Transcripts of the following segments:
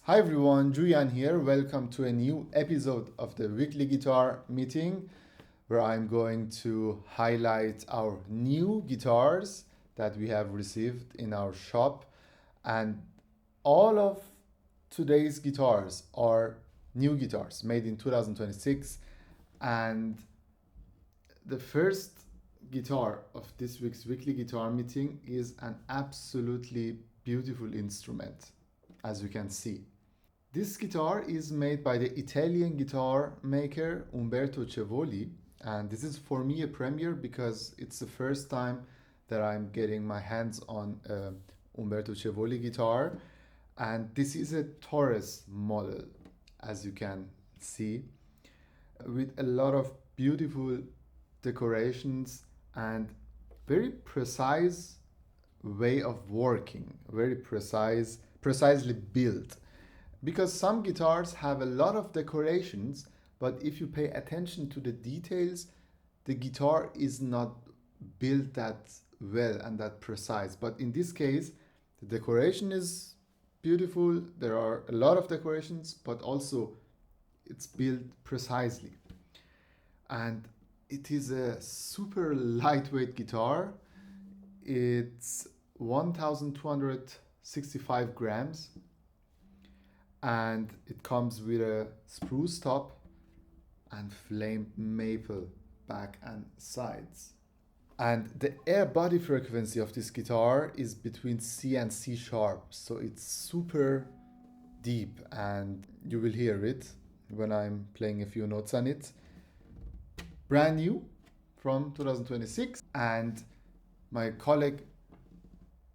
Hi everyone, Jouyan here. Welcome to a new episode of the weekly guitar meeting where I'm going to highlight our new guitars that we have received in our shop. And all of today's guitars are new guitars made in 2026. And the first guitar of this week's weekly guitar meeting is an absolutely beautiful instrument, as you can see. This guitar is made by the Italian guitar maker Umberto Cevoli, and this is for me a premiere because it's the first time that I'm getting my hands on a Umberto Cevoli guitar, and this is a Taurus model, as you can see, with a lot of beautiful decorations and very precise way of working, very precisely built. Because some guitars have a lot of decorations, but if you pay attention to the details, the guitar is not built that well and that precise. But in this case, the decoration is beautiful. There are a lot of decorations, but also it's built precisely. And it is a super lightweight guitar. It's 1,265 grams. And it comes with a spruce top and flamed maple back and sides. And the air body frequency of this guitar is between C and C sharp, so it's super deep, and you will hear it when I'm playing a few notes on it. Brand new from 2026, and my colleague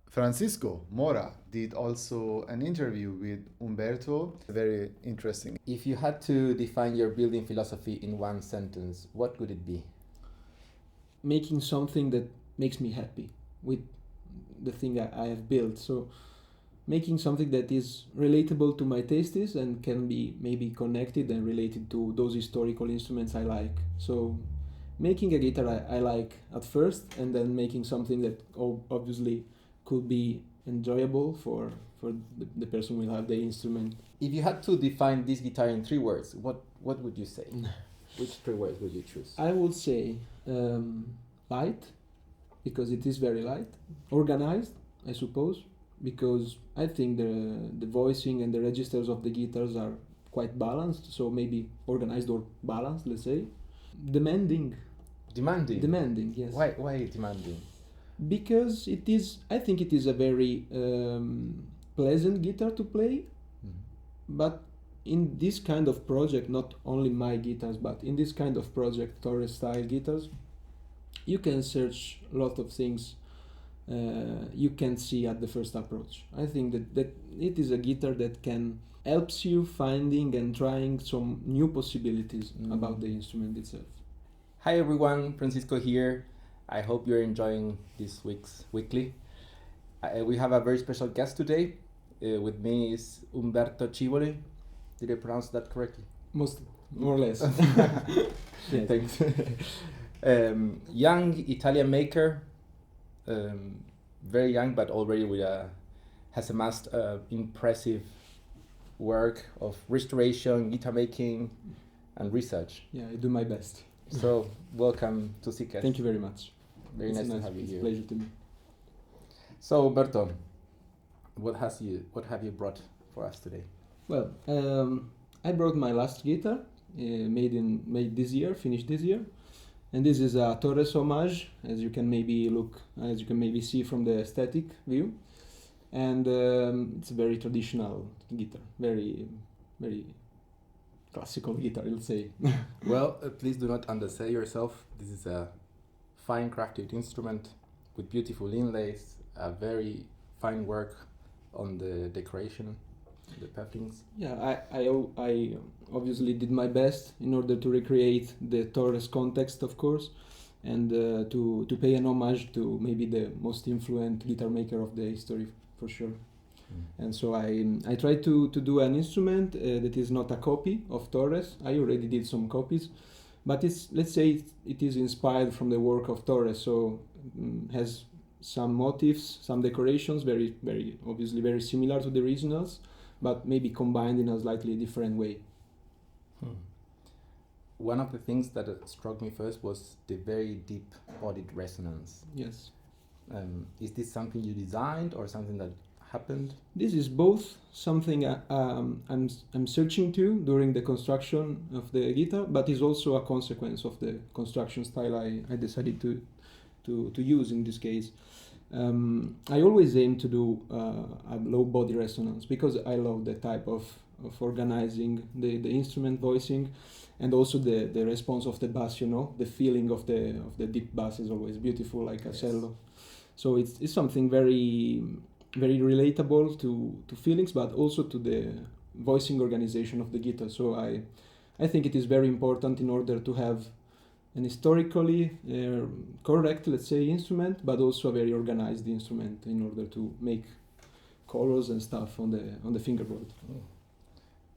Francisco Mora did also an interview with Umberto. Very interesting. If you had to define your building philosophy in one sentence, what would it be? Making something that makes me happy with the thing I have built. So making something that is relatable to my tastes and can be maybe connected and related to those historical instruments I like. So making a guitar I like at first, and then making something that obviously could be enjoyable for the person who will have the instrument. If you had to define this guitar in 3 words, what would you say? Which 3 words would you choose? I would say light, because it is very light. Organized, I suppose, because I think the voicing and the registers of the guitars are quite balanced, so maybe organized or balanced, let's say. Demanding, yes. Why demanding? Because I think it is a very pleasant guitar to play, but in this kind of project, not only my guitars, but in this kind of project, Taurus style guitars, you can search a lot of things you can see at the first approach. I think that it is a guitar that can helps you finding and trying some new possibilities about the instrument itself. Hi everyone, Francisco here. I hope you're enjoying this week's weekly. We have a very special guest today. With me is Umberto Cevoli. Did I pronounce that correctly? More or less. Yes. Thanks. Young Italian maker, very young, but already has amassed impressive work of restoration, guitar making, and research. Yeah, I do my best. So, welcome to Siccas. Thank you very much. Very nice to have you here. It's a pleasure to me. So, Umberto, what have you brought for us today? Well, I brought my last guitar, made this year, finished this year, and this is a Taurus homage, as you can maybe see from the aesthetic view, and it's a very traditional guitar, very, very classical guitar, I'll say. Well, please do not undersell yourself. This is a fine crafted instrument with beautiful inlays, a very fine work on the decoration, the pefflings. Yeah, I obviously did my best in order to recreate the Taurus context, of course, and to pay an homage to maybe the most influential guitar maker of the history, for sure. And so I tried to do an instrument that is not a copy of Taurus. I already did some copies, but let's say it is inspired from the work of Taurus, so has some motifs, some decorations, very, very obviously very similar to the originals, but maybe combined in a slightly different way. One of the things that struck me first was the very deep-bodied resonance. Yes. Is this something you designed or something that happened? This is both something I'm searching to during the construction of the guitar, but is also a consequence of the construction style I decided to use in this case. I always aim to do a low body resonance because I love the type of organizing the instrument voicing, and also the response of the bass. The feeling of the deep bass is always beautiful, like a cello. So it's something very very relatable to feelings, but also to the voicing organization of the guitar. So I think it is very important in order to have an historically correct, let's say, instrument, but also a very organized instrument in order to make colors and stuff on the fingerboard.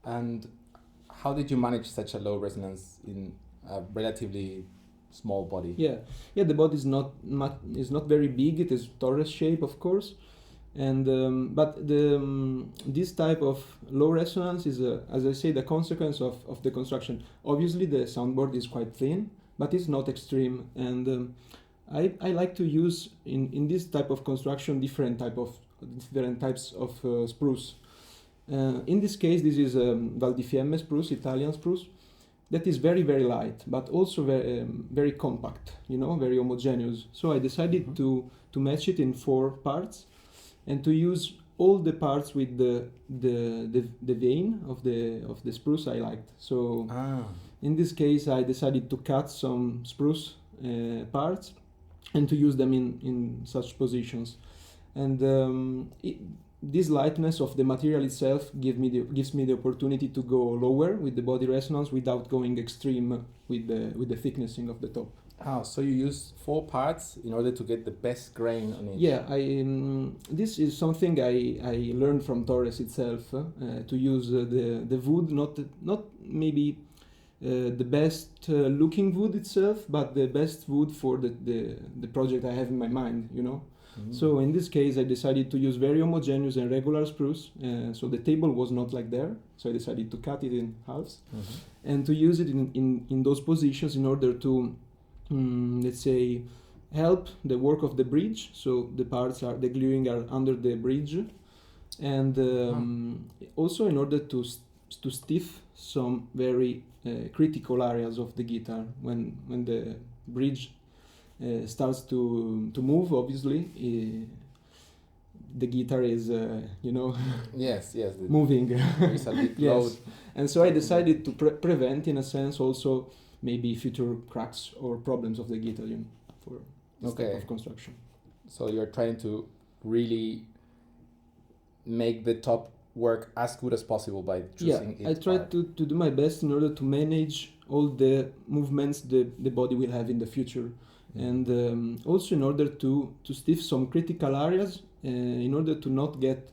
And how did you manage such a low resonance in a relatively small body? Yeah. The body is not very big. It is torus shape, of course, and but this type of low resonance is, as I say, the consequence of the construction. Obviously, the soundboard is quite thin, but it's not extreme, and I like to use in this type of construction different types of spruce. In this case, this is Val di Fiemme spruce, Italian spruce, that is very very light, but also very compact, very homogeneous. So I decided to match it in 4 parts, and to use all the parts with the vein of the spruce I liked. So in this case, I decided to cut some spruce parts and to use them in such positions, and this lightness of the material itself gives me the opportunity to go lower with the body resonance without going extreme with the thicknessing of the top. So you use 4 parts in order to get the best grain on it. Yeah, this is something I learned from Torres itself, to use the wood, not maybe the best looking wood itself, but the best wood for the project I have in my mind, So in this case, I decided to use very homogeneous and regular spruce. So the table was not like there, so I decided to cut it in halves and to use it in those positions in order to, let's say, help the work of the bridge. So the gluing are under the bridge, and also in order to stiff some very critical areas of the guitar when the bridge starts to move. Obviously, the guitar is yes moving. There's a big load. Yes. And so I decided to prevent, in a sense, also maybe future cracks or problems of the guitar for this type of construction. So you're trying to really make the top work as good as possible by choosing I tried to do my best in order to manage all the movements the body will have in the future. And also in order to stiff some critical areas, in order to not get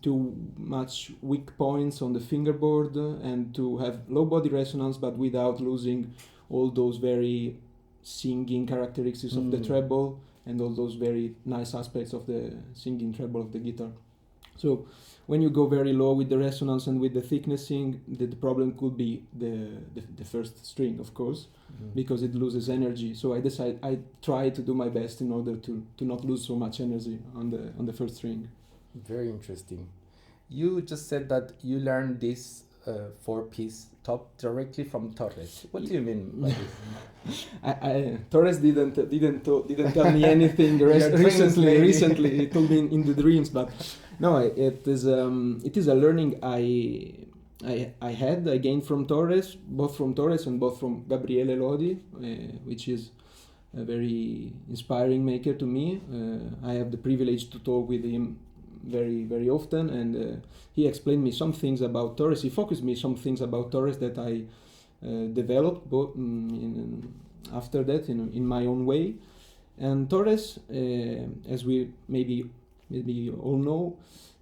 too much weak points on the fingerboard, and to have low body resonance but without losing all those very singing characteristics of the treble and all those very nice aspects of the singing treble of the guitar. So when you go very low with the resonance and with the thicknessing, the problem could be the first string, of course, because it loses energy. So I try to do my best in order to not lose so much energy on the first string. Very interesting. You just said that you learned this 4-piece top directly from Torres. What do you mean by this? Torres didn't tell me anything recently. He told me in the dreams, but no, it is a learning I gained from Torres, both from Torres and both from Gabriele Lodi, which is a very inspiring maker to me. I have the privilege to talk with him very, very often, and he explained me some things about Torres. He focused me some things about Torres that I developed after that in my own way. And Torres, as we maybe all know,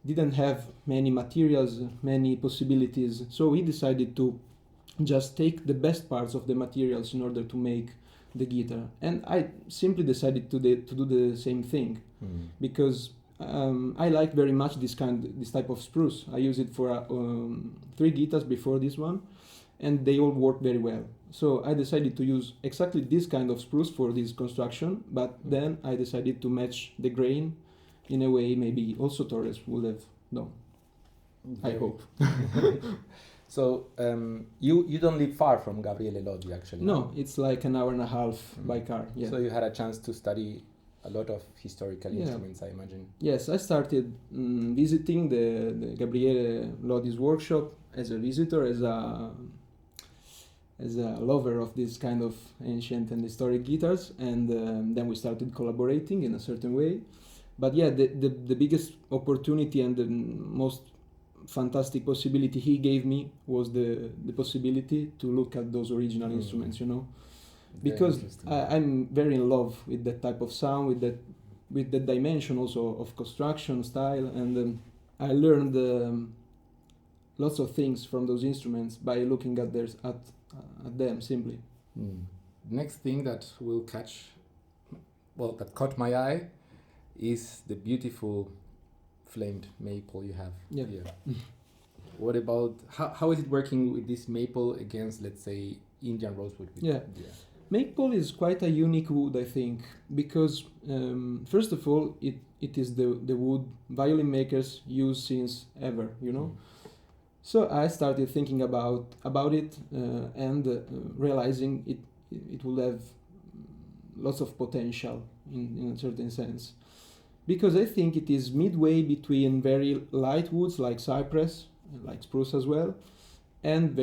didn't have many materials, many possibilities. So he decided to just take the best parts of the materials in order to make the guitar. And I simply decided to do the same thing, because I like very much this type of spruce. I use it for 3 guitars before this one, and they all work very well. So I decided to use exactly this kind of spruce for this construction, but then I decided to match the grain in a way maybe also Torres would have done. I hope. So you don't live far from Gabriele Lodi, actually. No, it's like an hour and a half by car. Yeah. So you had a chance to study a lot of historical instruments, I imagine. Yes, I started visiting the Gabriele Lodi's workshop as a visitor, as a lover of this kind of ancient and historic guitars, and then we started collaborating in a certain way. But yeah, the biggest opportunity and the most fantastic possibility he gave me was the possibility to look at those original instruments, you know, because I'm very in love with that type of sound, with that dimension also of construction style, and I learned lots of things from those instruments by looking at them simply. Next thing that that caught my eye is the beautiful flamed maple you have here. What about how is it working with this maple against, let's say, Indian rosewood? Maple is quite a unique wood, I think, because first of all, it is the wood violin makers use since ever, you know. So I started thinking about it and realizing it will have lots of potential in a certain sense, because I think it is midway between very light woods like cypress, like spruce as well, and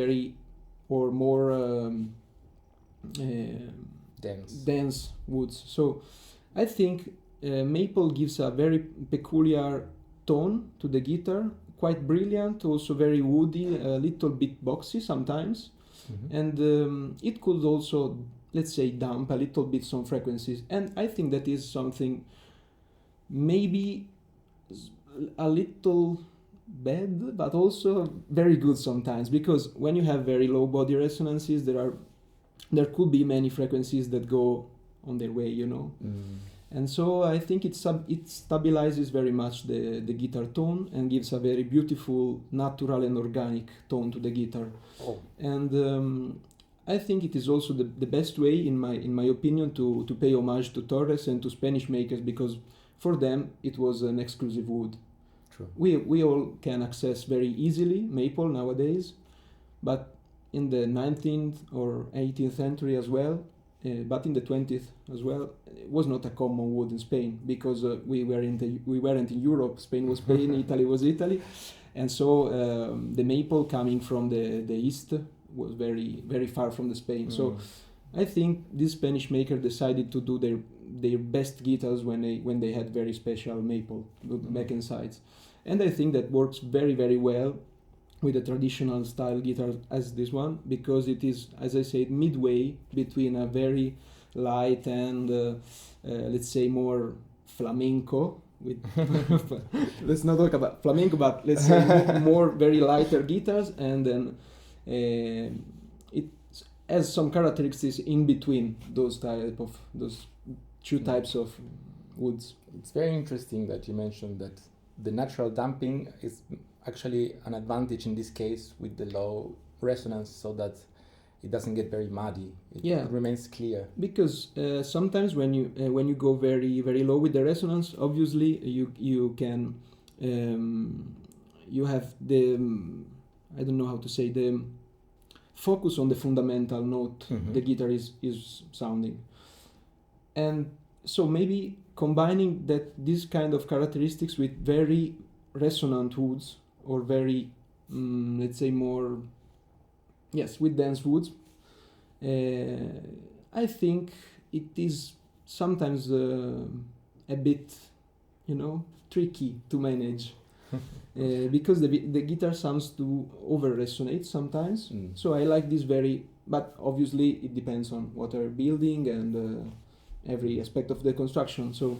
more dense woods. So I think maple gives a very peculiar tone to the guitar, quite brilliant, also very woody, a little bit boxy sometimes, and it could also, let's say, damp a little bit some frequencies, and I think that is something maybe a little bad, but also very good sometimes, because when you have very low body resonances, there could be many frequencies that go on their way, you know. And so I think it stabilizes very much the guitar tone and gives a very beautiful, natural and organic tone to the guitar. And I think it is also the best way, in my opinion, to pay homage to Torres and to Spanish makers, because for them it was an exclusive wood. True. We all can access very easily maple nowadays, but in the 19th or 18th century as well, but in the 20th as well, it was not a common wood in Spain, because we weren't in Europe. Spain was Spain, Italy was Italy, and so the maple coming from the east was very, very far from the Spain. So I think this Spanish maker decided to do their best guitars when they had very special maple back and sides, and I think that works very, very well with a traditional style guitar as this one, because it is, as I said, midway between a very light and let's say more flamenco with let's not talk about flamenco, but let's say more very lighter guitars, and then it has some characteristics in between those two types of woods. It's very interesting that you mentioned that the natural damping is actually an advantage in this case with the low resonance, so that it doesn't get very muddy. It remains clear. Because sometimes when you go very, very low with the resonance, obviously you can you have the I don't know how to say, the focus on the fundamental note the guitar is sounding, and so maybe combining this kind of characteristics with very resonant woods, or very let's say more with dense woods, I think it is sometimes a bit tricky to manage because the guitar sounds to over resonate sometimes. So I like this but obviously it depends on what are building and every aspect of the construction. So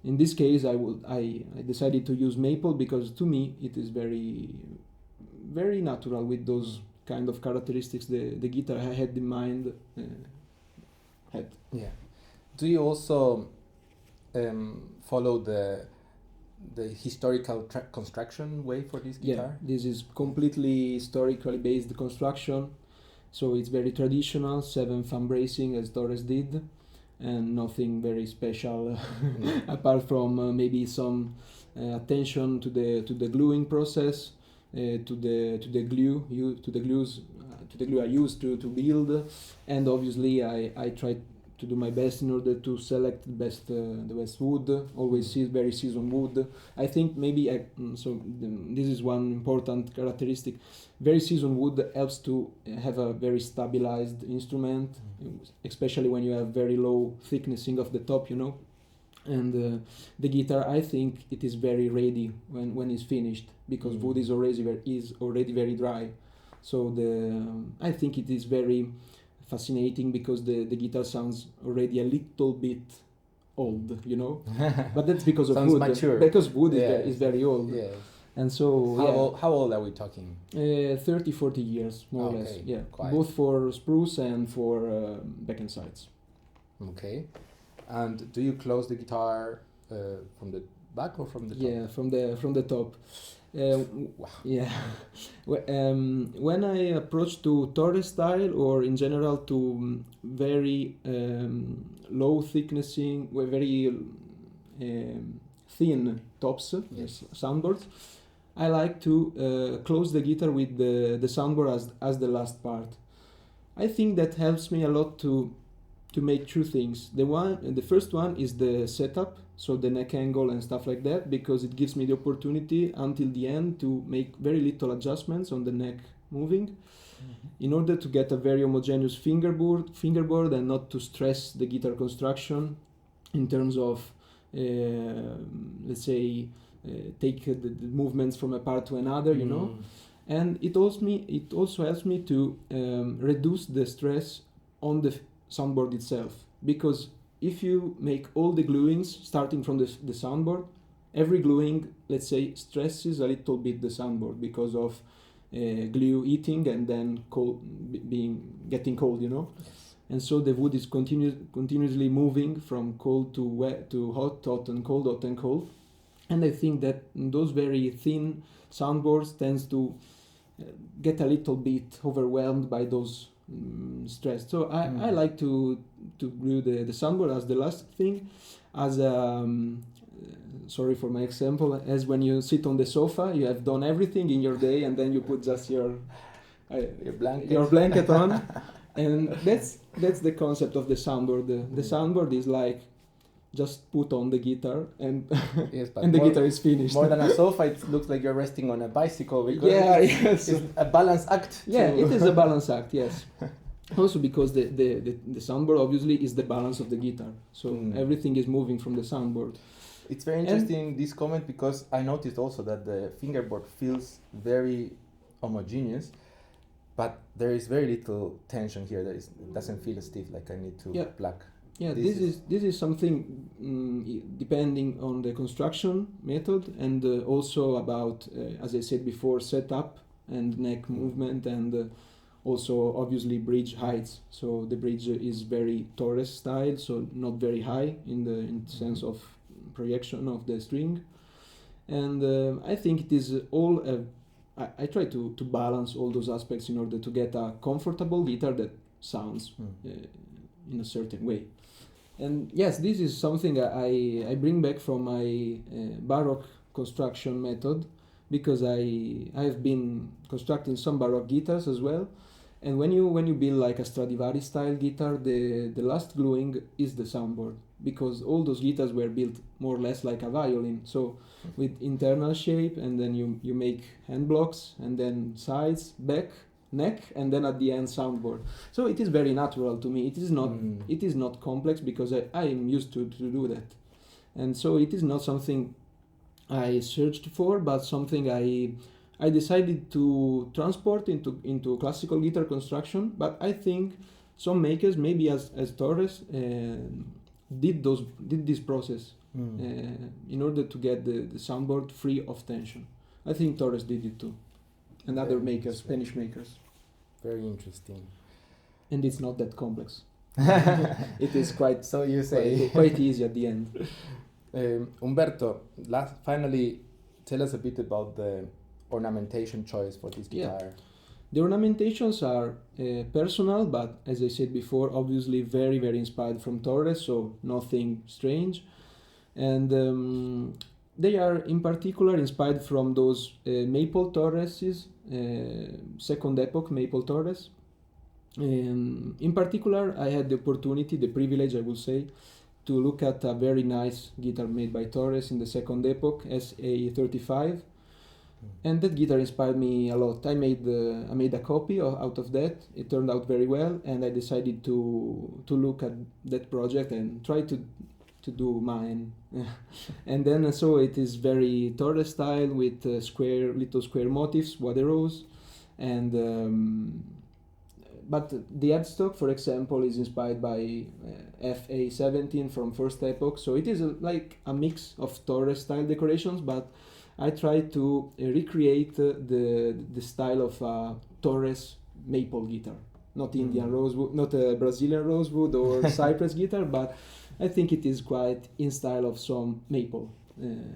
in this case I decided to use maple because to me it is very, very natural with those kind of characteristics the guitar I had in mind had. Yeah. Do you also follow the historical construction way for this guitar? Yeah, this is completely historically based construction, so it's very traditional, 7 thumb bracing as Torres did, and nothing very special apart from maybe some attention to the gluing process, to the glue I used to build, and obviously I tried to do my best in order to select the best wood, always very seasoned wood. I think maybe this is one important characteristic. Very seasoned wood helps to have a very stabilized instrument, especially when you have very low thicknessing of the top, and the guitar, I think it is very ready when it's finished, because wood is already very dry. So I think it is very fascinating because the guitar sounds already a little bit old, but that's because of wood. Mature. Because wood is very old. Yes. And so how old are we talking? 30-40 years more or less. Yeah, quite. Both for spruce and for back and sides. Okay. And do you close the guitar from the back or from the top? Yeah, from the top. Wow. Yeah. When I approach to Torres style, or in general to very low thicknessing, very thin tops, Yes. soundboards, I like to close the guitar with the soundboard as the last part. I think that helps me a lot to make two things. The first one is the setup, so the neck angle and stuff like that, because it gives me the opportunity until the end to make very little adjustments on the neck moving, in order to get a very homogeneous fingerboard and not to stress the guitar construction in terms of let's say take the movements from a part to another, and it also helps me to reduce the stress on the soundboard itself, because if you make all the gluings starting from the soundboard, every gluing, let's say, stresses a little bit the soundboard because of glue eating and then getting cold, Yes. and so the wood is continuously moving from cold to wet to hot and cold, and I think that those very thin soundboards tends to get a little bit overwhelmed by those stress. So I like to glue the soundboard as the last thing, as sorry for my example, as when you sit on the sofa, you have done everything in your day, and then you put just your blanket on, and that's the concept of the soundboard. The soundboard is like just put on the guitar and Yes, but and the guitar is finished. More than a sofa, it looks like you're resting on a bicycle, because it's a balance act. Yeah, it is a balance act, yes. Also because the soundboard obviously is the balance of the guitar, so everything is moving from the soundboard. It's very interesting, this comment, because I noticed also that the fingerboard feels very homogeneous, but there is very little tension here. It doesn't feel stiff, like I need to pluck. Yeah, this is something depending on the construction method, and also about, as I said before, setup and neck movement, and also obviously bridge heights. So the bridge is very Torres style, so not very high in the sense of projection of the string, and I think it is all. I try to balance all those aspects in order to get a comfortable guitar that sounds in a certain way. And yes, this is something I bring back from my Baroque construction method, because I have been constructing some Baroque guitars as well. And when you build like a Stradivari style guitar, the last gluing is the soundboard, because all those guitars were built more or less like a violin, so with internal shape, and then you make hand blocks, and then sides, back, neck, and then at the end soundboard. So it is very natural to me. It is not complex, because I am used to do that, and so it is not something I searched for, but something I decided to transport into classical guitar construction. But I think some makers, maybe as Torres, did this process in order to get the soundboard free of tension. I think Torres did it too, and other makers, Spanish makers. Very interesting. And it's not that complex. It is quite so you say quite easy at the end. Umberto, finally, tell us a bit about the ornamentation choice for this Yeah. guitar. The ornamentations are personal, but as I said before, obviously very, very inspired from Torres, so nothing strange. And they are in particular inspired from those maple Torreses, second epoch maple Torres. In particular, I had the opportunity, the privilege, I would say, to look at a very nice guitar made by Torres in the second epoch, SA35. And that guitar inspired me a lot. I made a copy out of that. It turned out very well, and I decided to look at that project and try to do mine. And then so it is very Torres style with little square motifs, Waderos, and but the headstock, for example, is inspired by FA17 from first epoch. So it is like a mix of Torres style decorations, but I try to recreate the style of a Torres maple guitar, not Indian rosewood, not a Brazilian rosewood or Cypress guitar, but I think it is quite in style of some maple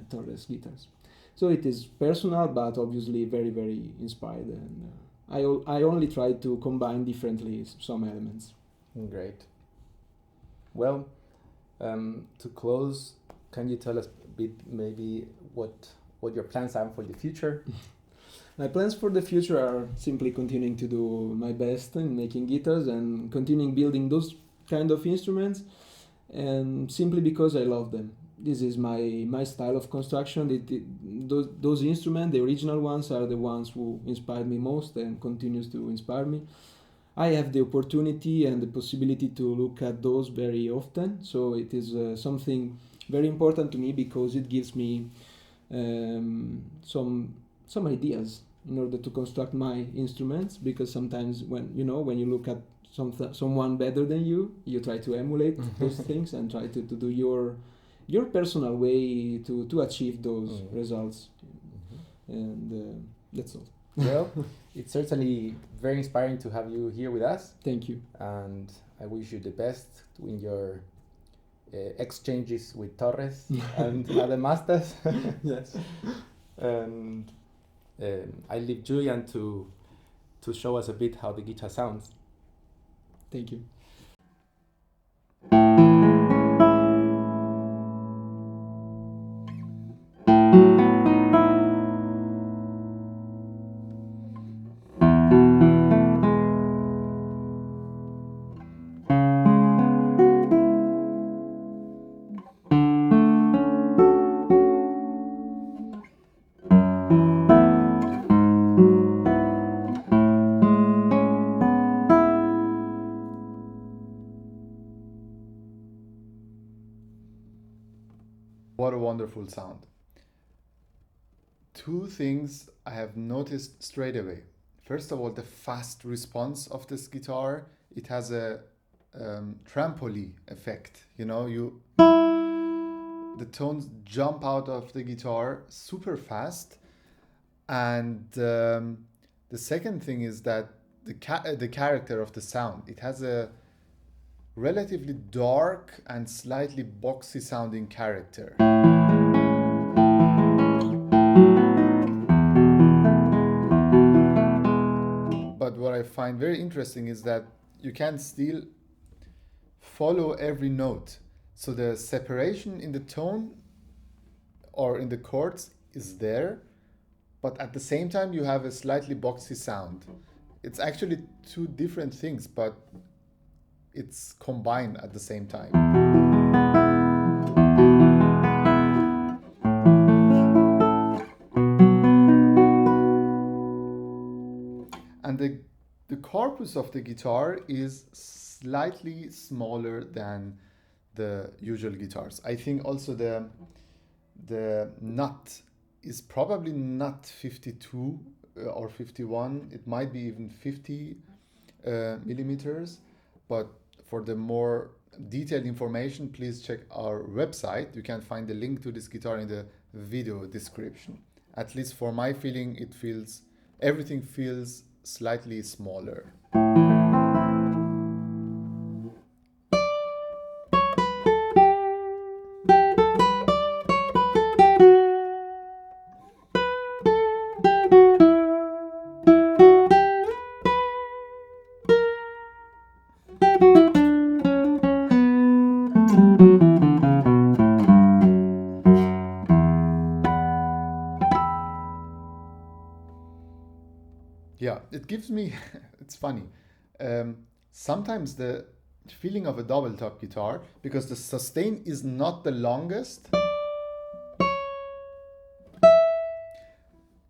Torres guitars. So it is personal, but obviously very, very inspired, and I only try to combine differently some elements. Great. Well, to close, can you tell us a bit maybe what your plans are for the future? My plans for the future are simply continuing to do my best in making guitars and continuing building those kind of instruments, and simply because I love them. This is my style of construction. Those instruments, the original ones, are the ones who inspired me most and continues to inspire me. I have the opportunity and the possibility to look at those very often, so it is something very important to me because it gives me some ideas in order to construct my instruments, because sometimes when you look at someone better than you try to emulate those things and try to do your personal way to achieve those results. And that's all. Well, it's certainly very inspiring to have you here with us. Thank you. And I wish you the best in your exchanges with Torres and other masters. Yes. And I leave Jouyan to show us a bit how the guitar sounds. Thank you. What a wonderful sound. Two things I have noticed straight away. First of all, the fast response of this guitar. It has a trampoline effect. The tones jump out of the guitar super fast. And the second thing is that the character of the sound. It has a relatively dark and slightly boxy sounding character. But what I find very interesting is that you can still follow every note. So the separation in the tone or in the chords is there, but at the same time you have a slightly boxy sound. It's actually two different things, but it's combined at the same time. And the corpus of the guitar is slightly smaller than the usual guitars. I think also the nut is probably not 52 or 51. It might be even 50 millimeters. But for the more detailed information, please check our website. You can find the link to this guitar in the video description. At least for my feeling, everything feels slightly smaller. Yeah, it gives me, it's funny. Sometimes the feeling of a double top guitar, because the sustain is not the longest,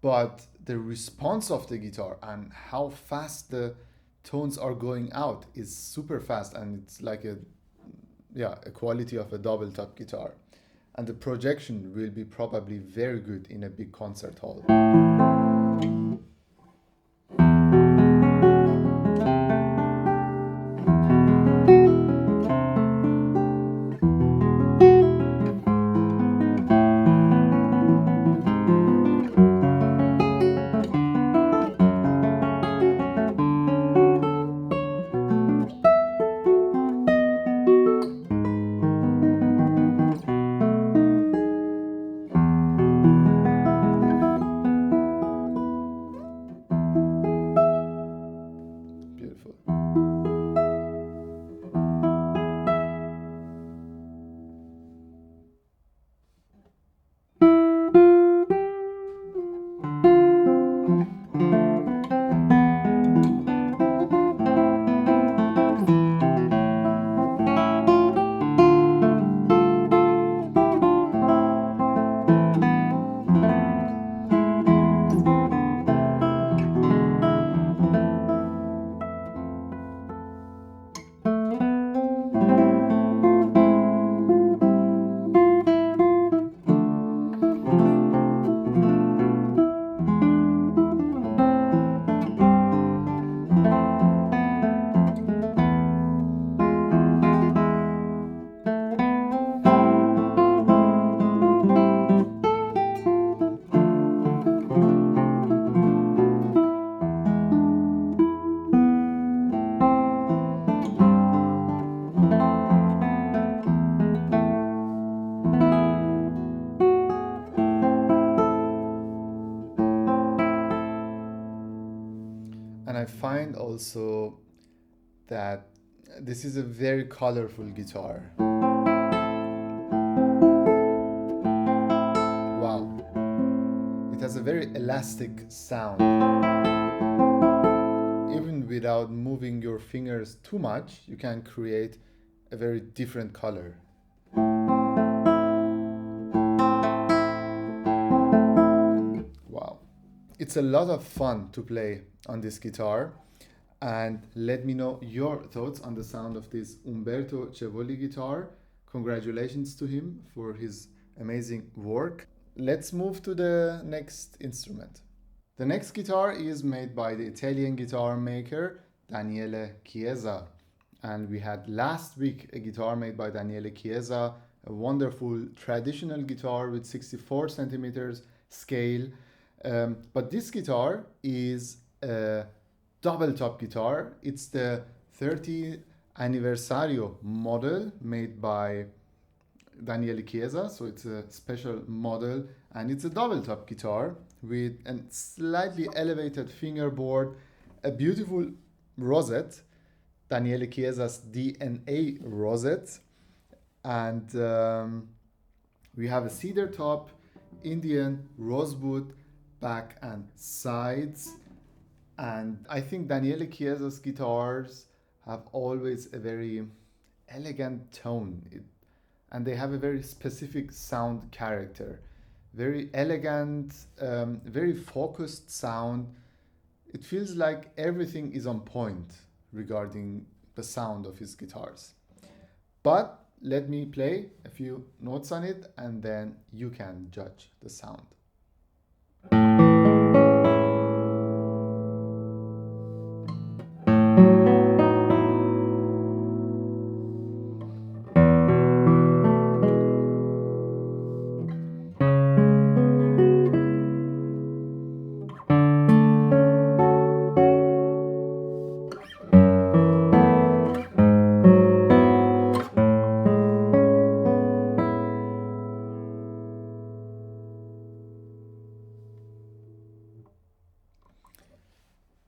but the response of the guitar and how fast the tones are going out is super fast, and it's like a quality of a double top guitar. And the projection will be probably very good in a big concert hall. Beautiful. And I find also that this is a very colorful guitar. Wow. It has a very elastic sound. Even without moving your fingers too much, you can create a very different color. Wow. It's a lot of fun to play on this guitar, and let me know your thoughts on the sound of this Umberto Cevoli guitar. Congratulations to him for his amazing work. Let's move to the next instrument. The next guitar is made by the Italian guitar maker Daniele Chiesa, and we had last week a guitar made by Daniele Chiesa, a wonderful traditional guitar with 64 centimeters scale. But this guitar is a double top guitar. It's the 30 Aniversary model made by Daniele Chiesa, so it's a special model, and it's a double top guitar with a slightly elevated fingerboard, a beautiful rosette, Daniele Chiesa's DNA rosette, and we have a cedar top, Indian rosewood back and sides. And I think Daniele Chiesa's guitars have always a very elegant tone, and they have a very specific sound character. Very elegant, very focused sound. It feels like everything is on point regarding the sound of his guitars. But let me play a few notes on it, and then you can judge the sound.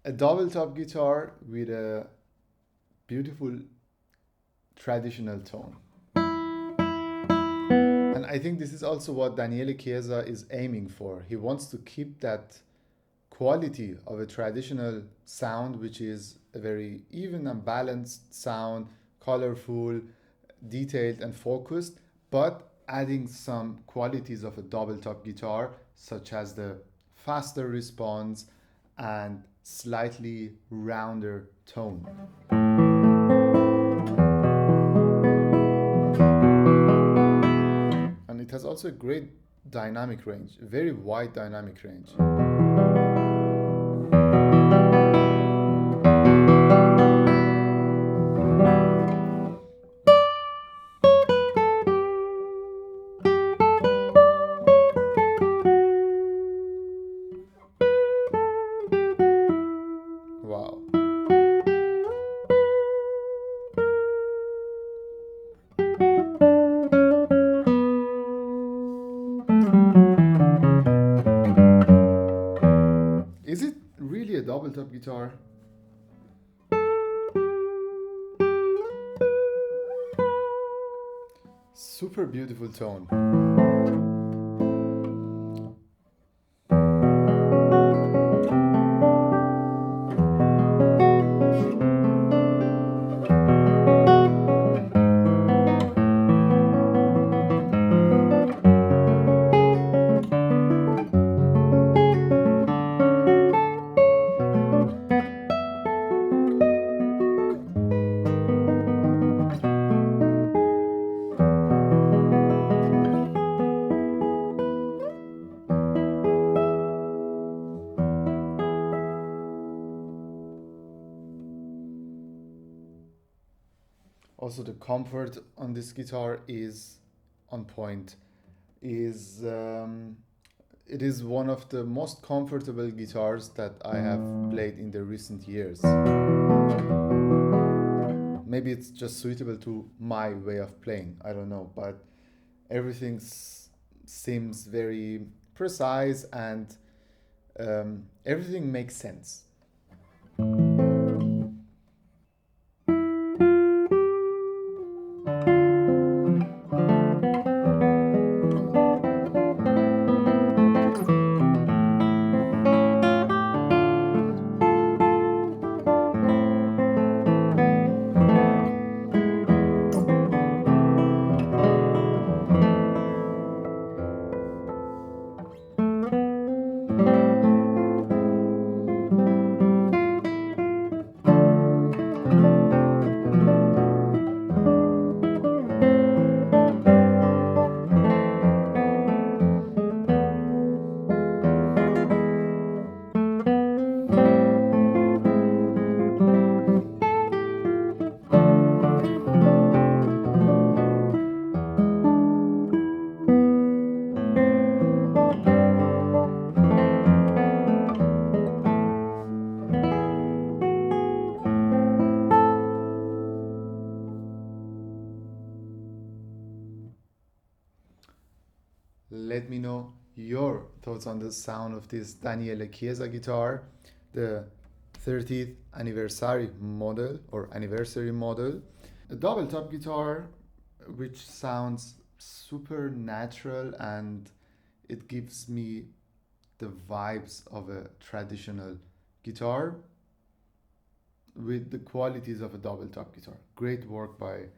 A double top guitar with a beautiful traditional tone. And I think this is also what Daniele Chiesa is aiming for. He wants to keep that quality of a traditional sound, which is a very even and balanced sound, colorful, detailed and focused, but adding some qualities of a double top guitar, such as the faster response and slightly rounder tone. And it has also a great dynamic range, a very wide dynamic range. Wow. Is it really a double top guitar? Super beautiful tone. Also, the comfort on this guitar is on point. It is one of the most comfortable guitars that I have played in the recent years. Maybe it's just suitable to my way of playing, I don't know, but everything seems very precise and everything makes sense. Let me know your thoughts on the sound of this Daniele Chiesa guitar, the 30th anniversary model or anniversary model. A double top guitar which sounds super natural and it gives me the vibes of a traditional guitar with the qualities of a double top guitar. Great work by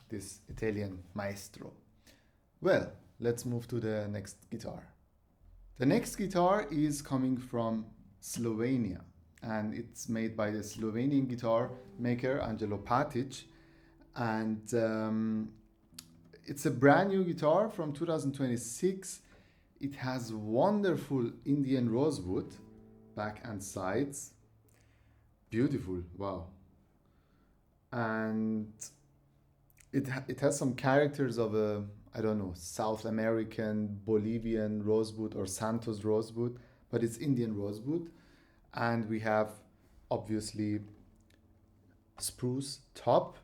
this Italian maestro. Well, let's move to the next guitar. The next guitar is coming from Slovenia and it's made by the Slovenian guitar maker Anže Lopatič, and it's a brand new guitar from 2026. It has wonderful Indian rosewood back and sides. Beautiful, wow. And it has some characters of a, I don't know, South American, Bolivian rosewood or Santos rosewood, but it's Indian rosewood. And we have obviously spruce top.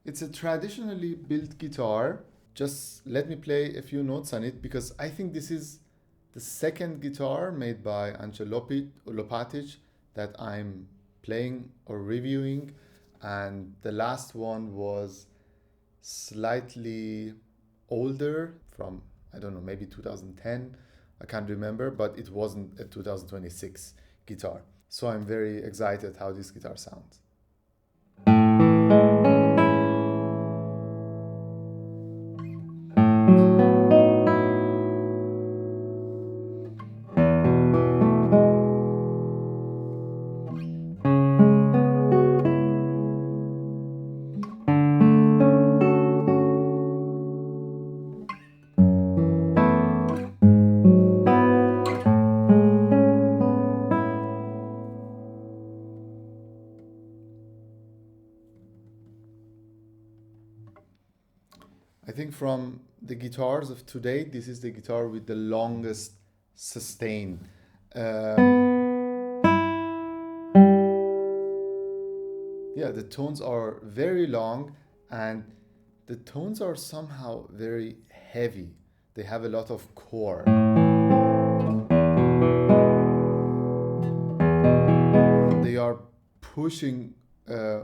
It's a traditionally built guitar. Just let me play a few notes on it because I think this is the second guitar made by Anže Lopatič that I'm playing or reviewing, and the last one was slightly older, from, I don't know, maybe 2010, I can't remember, but it wasn't a 2026. guitar. So I'm very excited how this guitar sounds. I think from the guitars of today, this is the guitar with the longest sustain. Yeah, the tones are very long and the tones are somehow very heavy. They have a lot of core. They are pushing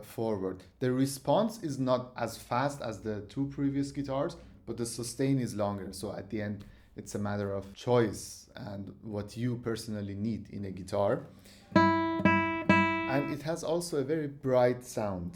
forward. The response is not as fast as the two previous guitars, but the sustain is longer. So at the end, it's a matter of choice and what you personally need in a guitar. And it has also a very bright sound.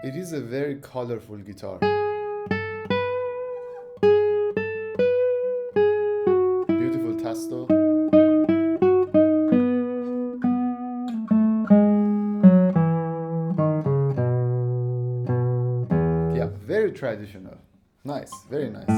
It is a very colorful guitar. Beautiful tasto. Yeah, very traditional. Nice, very nice.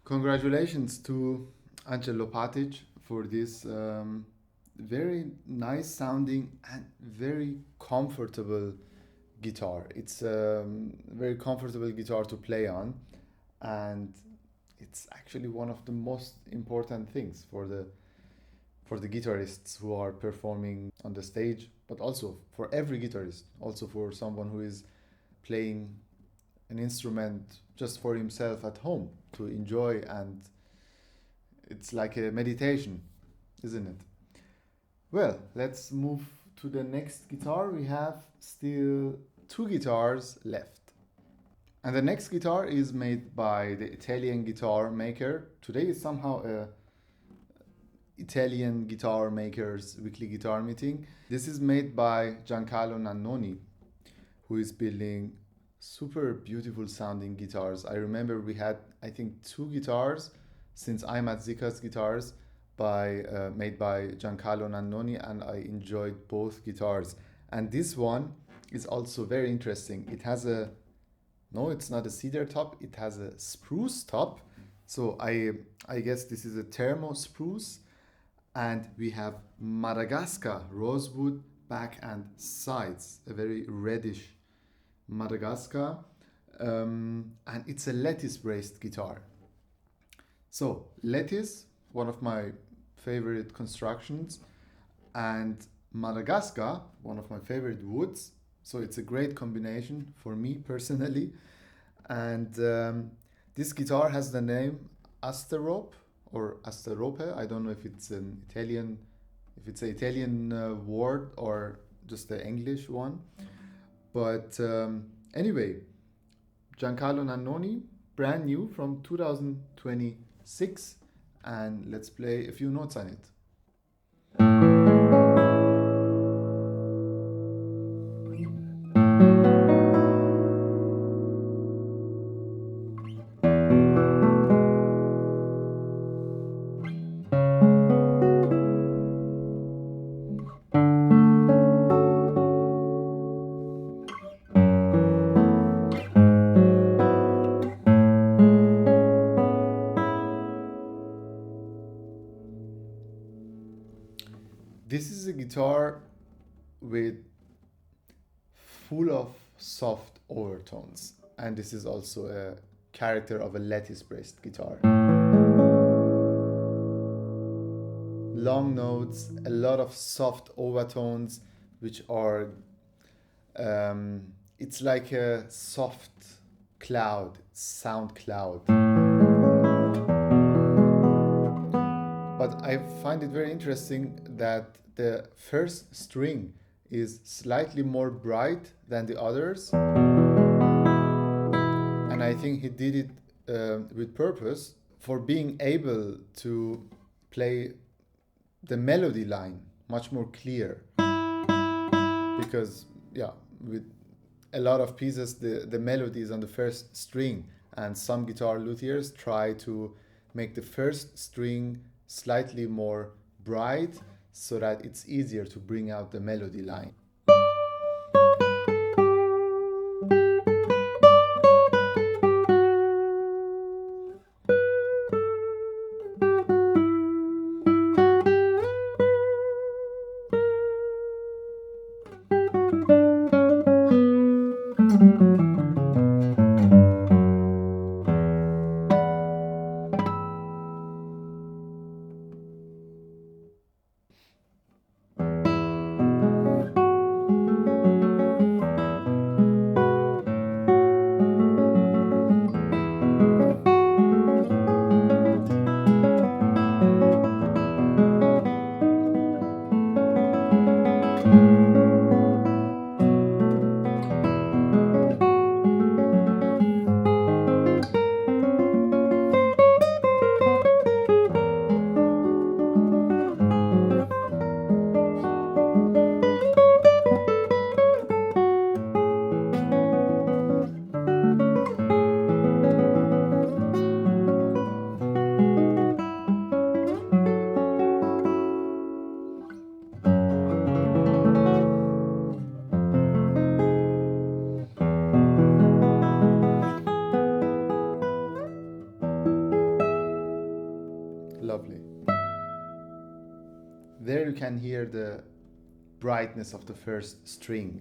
Congratulations to Anže Lopatič for this very nice sounding and very comfortable guitar. It's a very comfortable guitar to play on, and it's actually one of the most important things for the guitarists who are performing on the stage, but also for every guitarist, also for someone who is playing an instrument just for himself at home to enjoy, and it's like a meditation, isn't it? Well, let's move to the next guitar. We have still 2 guitars left. And the next guitar is made by the Italian guitar maker. Today is somehow a Italian guitar makers weekly guitar meeting. This is made by Giancarlo Nannoni, who is building super beautiful sounding guitars. I remember we had, I think, 2 guitars since I'm at Siccas Guitars made by Giancarlo Nannoni, and I enjoyed both guitars. And this one is also very interesting. It has no, it's not a cedar top, it has a spruce top. So I guess this is a thermo spruce, and we have Madagascar rosewood back and sides, a very reddish Madagascar, and it's a lattice braced guitar. So lattice, one of my favorite constructions, and Madagascar, one of my favorite woods. So it's a great combination for me personally. And this guitar has the name Asterope or Asterope. I don't know if it's an Italian word or just the English one. But anyway, Giancarlo Nannoni, brand new from 2026, and let's play a few notes on it. This is a guitar with full of soft overtones, and this is also a character of a lattice braced guitar. Long notes, a lot of soft overtones, which are it's like a soft cloud, sound cloud. But I find it very interesting that the first string is slightly more bright than the others. And I think he did it with purpose for being able to play the melody line much more clear. Because, yeah, with a lot of pieces, the melody is on the first string, and some guitar luthiers try to make the first string slightly more bright so that it's easier to bring out the melody line. can hear the brightness of the first string.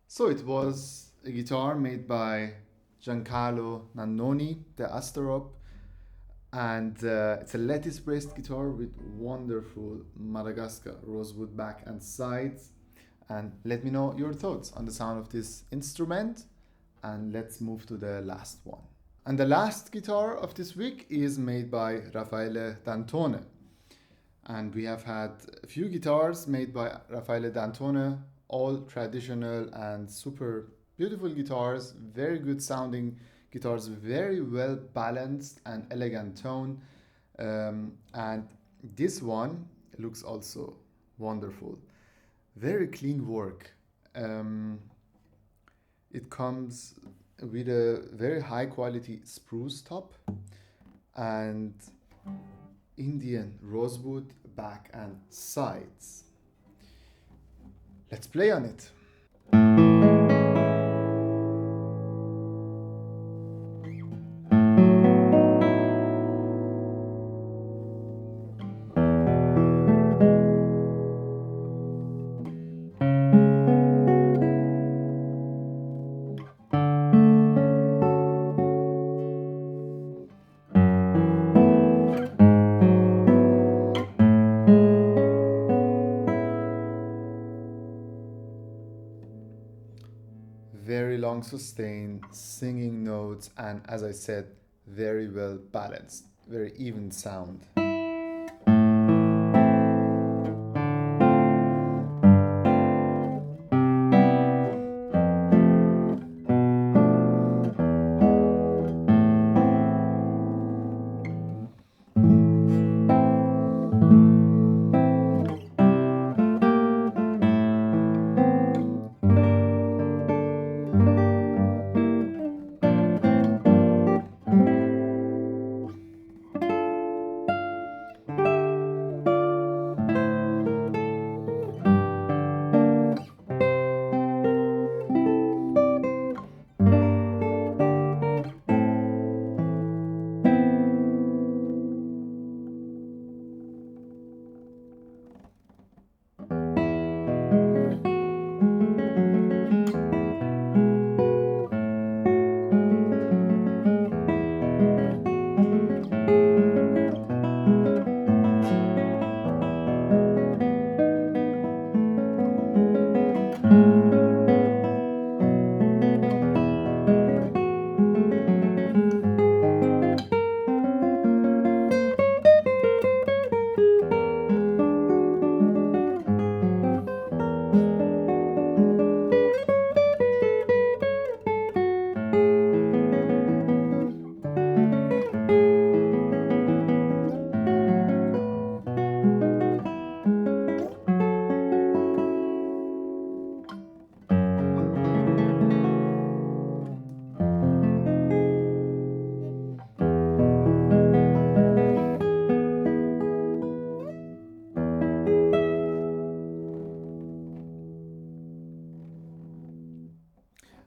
So it was a guitar made by Giancarlo Nannoni, the Asterope, and it's a lattice-braced guitar with wonderful Madagascar rosewood back and sides. And let me know your thoughts on the sound of this instrument, and let's move to the last one. And the last guitar of this week is made by Raffaele Dantone. And we have had a few guitars made by Raffaele Dantone, all traditional and super beautiful guitars, very good sounding guitars, very well balanced and elegant tone. And this one looks also wonderful. Very clean work. It comes with a very high quality spruce top and Indian rosewood back and sides. Let's play on it. Very long sustain, singing notes, and as I said, very well balanced, very even sound.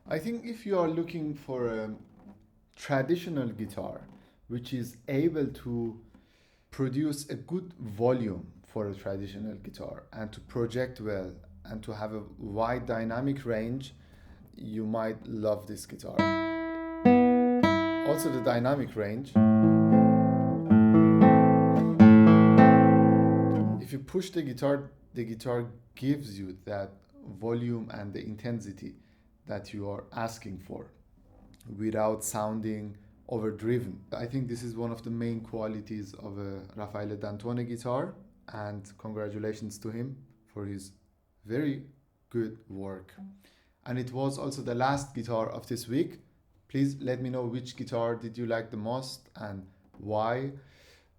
I think if you are looking for a traditional guitar which is able to produce a good volume for a traditional guitar and to project well and to have a wide dynamic range, you might love this guitar. Also the dynamic range. If you push the guitar gives you that volume and the intensity that you are asking for without sounding overdriven. I think this is one of the main qualities of a Raffaele Dantone guitar, and congratulations to him for his very good work. And it was also the last guitar of this week. Please let me know which guitar did you like the most and why.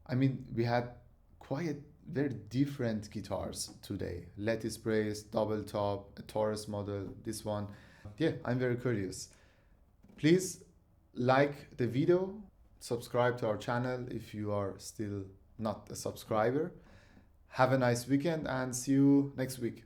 I mean, we had quite very different guitars today. Lattice brace, double top, a Taurus model, this one. Yeah, I'm very curious. Please like the video, subscribe to our channel if you are still not a subscriber. Have a nice weekend and see you next week.